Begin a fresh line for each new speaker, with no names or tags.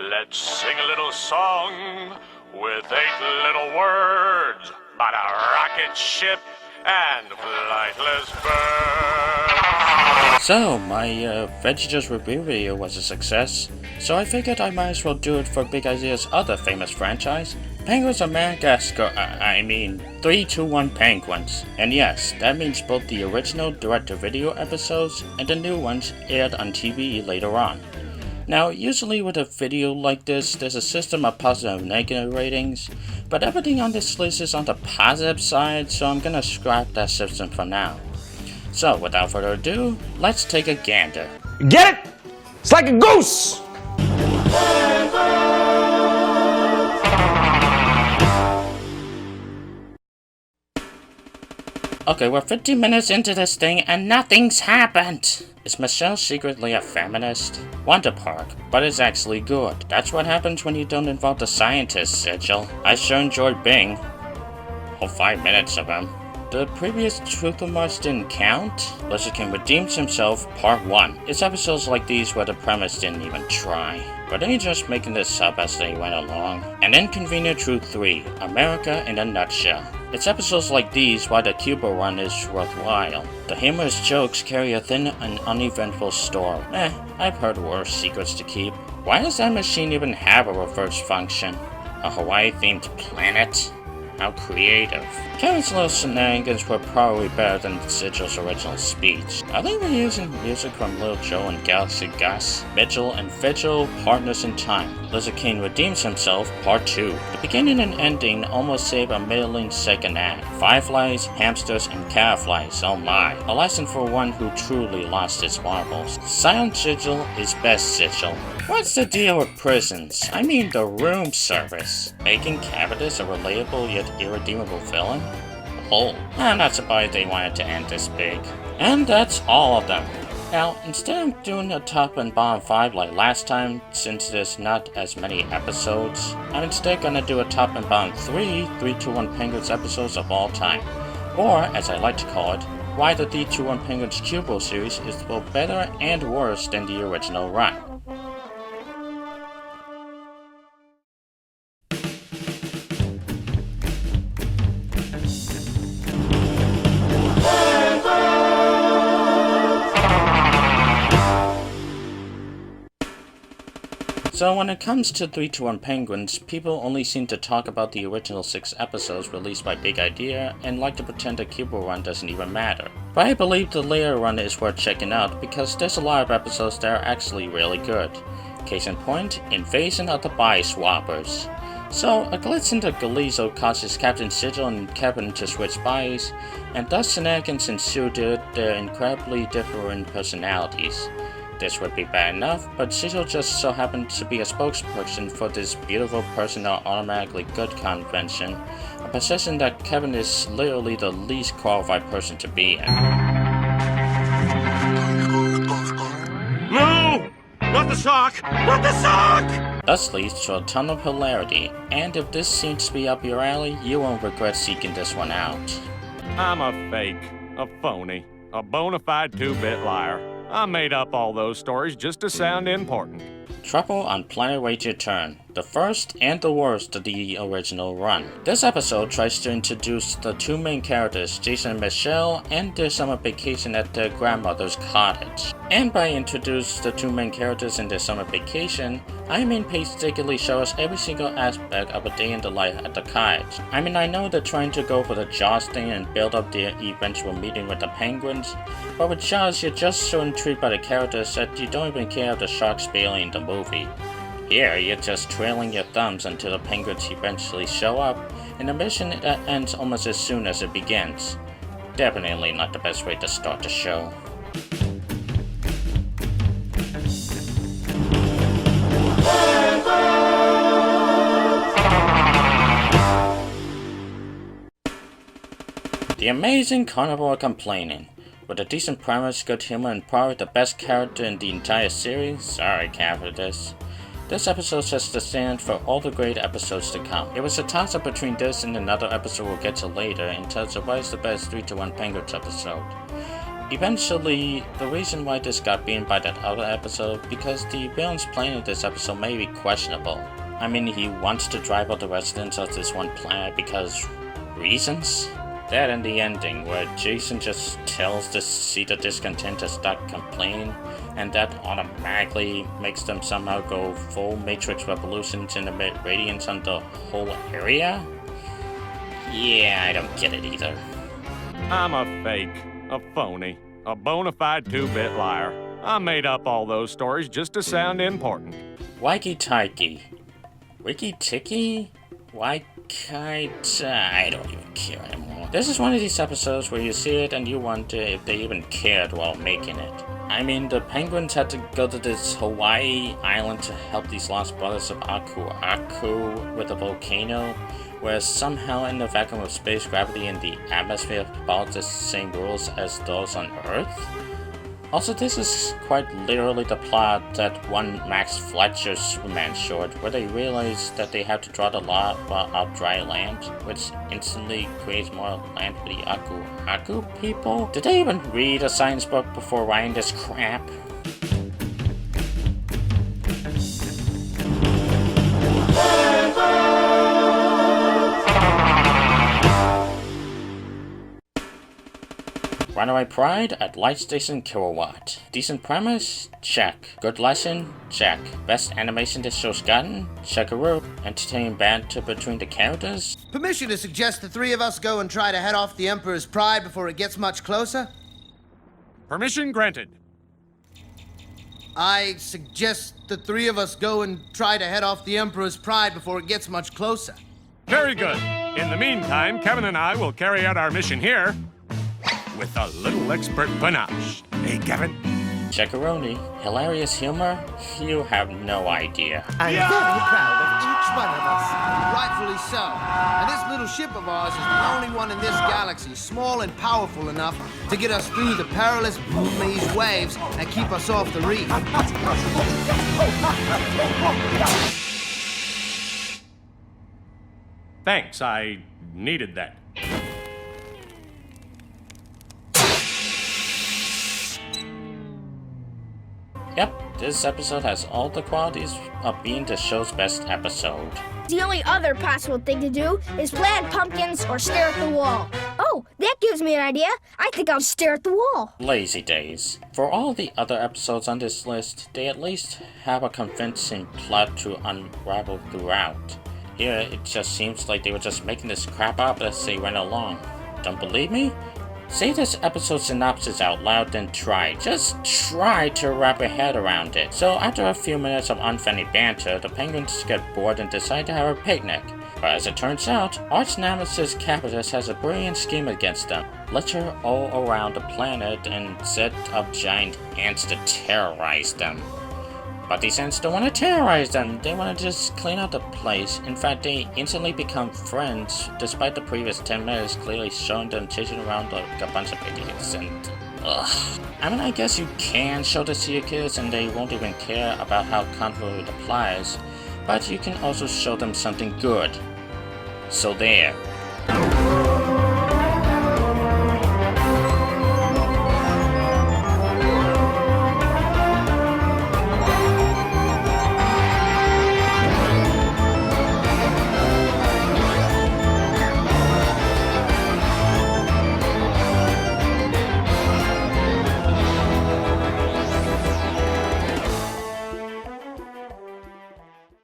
Let's sing a little song with 8 little words about a rocket ship and flightless birds.
So, my VeggieJust review video was a success, so I figured I might as well do it for Big Idea's other famous franchise, Penguins of Madagascar, 3-2-1 Penguins. And yes, that means both the original direct-to-video episodes and the new ones aired on TV later on. Now, usually with a video like this, there's a system of positive and negative ratings, but everything on this list is on the positive side, so I'm gonna scrap that system for now. So, without further ado, let's take a gander.
Get it? It's like a goose!
Okay, we're 15 minutes into this thing and nothing's happened! Is Michelle secretly a feminist? Wonder Park, but it's actually good. That's what happens when you don't involve the scientists, Sigil. I sure enjoyed Bing. All 5 minutes of him. The previous Truth or Must didn't count. Lizard King redeems himself, part 1. It's episodes like these where the premise didn't even try. But they just making this up as they went along. An Inconvenient Truth 3, America in a Nutshell. It's episodes like these why the Cuba run is worthwhile. The humorous jokes carry a thin and uneventful story. I've heard worse secrets to keep. Why does that machine even have a reverse function? A Hawaii-themed planet? How creative. Kevin's little shenanigans were probably better than Sigil's original speech. Are they reusing music from Lil Joe and Galaxy Gus? Mitchell and Vigil, Partners in Time. Lizard King redeems himself, part 2. The beginning and ending almost save a middling second act. Fireflies, hamsters, and caterflies, oh my. A lesson for one who truly lost his marbles. Silent Sigil is best Sigil. What's the deal with prisons? I mean the room service. Making Cavitus a relatable yet irredeemable villain? Oh, I'm not surprised they wanted to end this big. And that's all of them. Now, instead of doing a top and bottom 5 like last time, since there's not as many episodes, I'm instead gonna do a top and bottom 3-2-1 Penguins episodes of all time. Or, as I like to call it, why the 3-2-1 Penguins Cubo series is both better and worse than the original run. So when it comes to 3-2-1 Penguins, people only seem to talk about the original 6 episodes released by Big Idea and like to pretend the Cubo run doesn't even matter. But I believe the later run is worth checking out because there's a lot of episodes that are actually really good. Case in point, Invasion of the Body Swappers. So, a glitch in the Galizo causes Captain Sigil and Kevin to switch bodies, and thus shenanigans ensue due to their incredibly different personalities. This would be bad enough, but Sigil just so happened to be a spokesperson for this beautiful person are automatically good convention, a position that Kevin is literally the least qualified person to be in.
No! Not the sock! Not the sock!
Thus leads to a ton of hilarity, and if this seems to be up your alley, you won't regret seeking this one out.
I'm a fake, a phony, a bona fide 2-bit liar. I made up all those stories just to sound important.
Trouble on Planet Wait Your Turn, the first and the worst of the original run. This episode tries to introduce the 2 main characters, Jason and Michelle, and their summer vacation at their grandmother's cottage. And by introduce the 2 main characters in their summer vacation, I mean painstakingly show us every single aspect of a day in the life at the cottage. I mean, I know they're trying to go for the Jaws thing and build up their eventual meeting with the Penguins, but with Jaws you're just so intrigued by the characters that you don't even care if the sharks bailing in the movie. Here, you're just trailing your thumbs until the Penguins eventually show up, in a mission that ends almost as soon as it begins. Definitely not the best way to start the show. The Amazing Carnivore Complaining. With a decent premise, good humor, and probably the best character in the entire series, sorry Cavitus. This episode sets the standard for all the great episodes to come. It was a toss-up between this and another episode we'll get to later in terms of what is the best 3-2-1 Penguins episode. Eventually, the reason why this got beaten by that other episode, because the villain's plan in this episode may be questionable. I mean, he wants to drive out the residents of this one planet because reasons? That and the ending, where Jason just tells the seat of discontent to stop complaining, and that automatically makes them somehow go full Matrix revolutions and emit radiance on the whole area? Yeah, I don't get it either.
I'm a fake, a phony, a bona fide 2-bit liar. I made up all those stories just to sound important.
Wiki Taiki. Wiki Tiki? Why can't I don't even care anymore. This is one of these episodes where you see it and you wonder if they even cared while making it. I mean, the Penguins had to go to this Hawaii island to help these lost brothers of Aku Aku with a volcano, where somehow in the vacuum of space, gravity and the atmosphere follow the same rules as those on Earth. Also, this is quite literally the plot that one Max Fletcher Superman short, where they realize that they have to draw the lava of dry land, which instantly creates more land for the Aku Aku people. Did they even read a science book before writing this crap? Runaway Pride at Light Station Kilowatt. Decent premise? Check. Good lesson? Check. Best animation this show's gotten? Checkaroo. Entertaining banter between the characters?
Permission to suggest the three of us go and try to head off the Emperor's Pride before it gets much closer?
Permission granted.
I suggest the three of us go and try to head off the Emperor's Pride before it gets much closer.
Very good. In the meantime, Kevin and I will carry out our mission here with a little expert panache. Hey, Kevin?
Checkaroni. Hilarious humor? You have no idea.
I'm very proud of each one of us. Rightfully so. And this little ship of ours is the only one in this galaxy small and powerful enough to get us through the perilous Burmese waves and keep us off the reef.
Thanks, I needed that.
Yep, this episode has all the qualities of being the show's best episode.
The only other possible thing to do is plant pumpkins or stare at the wall. Oh, that gives me an idea. I think I'll stare at the wall.
Lazy days. For all the other episodes on this list, they at least have a convincing plot to unravel throughout. Here, it just seems like they were just making this crap up as they went along. Don't believe me? Say this episode synopsis out loud, then try. Just try to wrap your head around it. So after a few minutes of unfunny banter, the Penguins get bored and decide to have a picnic. But as it turns out, arch nemesis Capitus has a brilliant scheme against them. Litter all around the planet and set up giant ants to terrorize them. But these ants don't want to terrorize them, they want to just clean out the place. In fact, they instantly become friends, despite the previous 10 minutes clearly showing them chasing around like a bunch of idiots and ugh. I mean, I guess you can show this to your kids and they won't even care about how convoluted the plot is, but you can also show them something good. So there.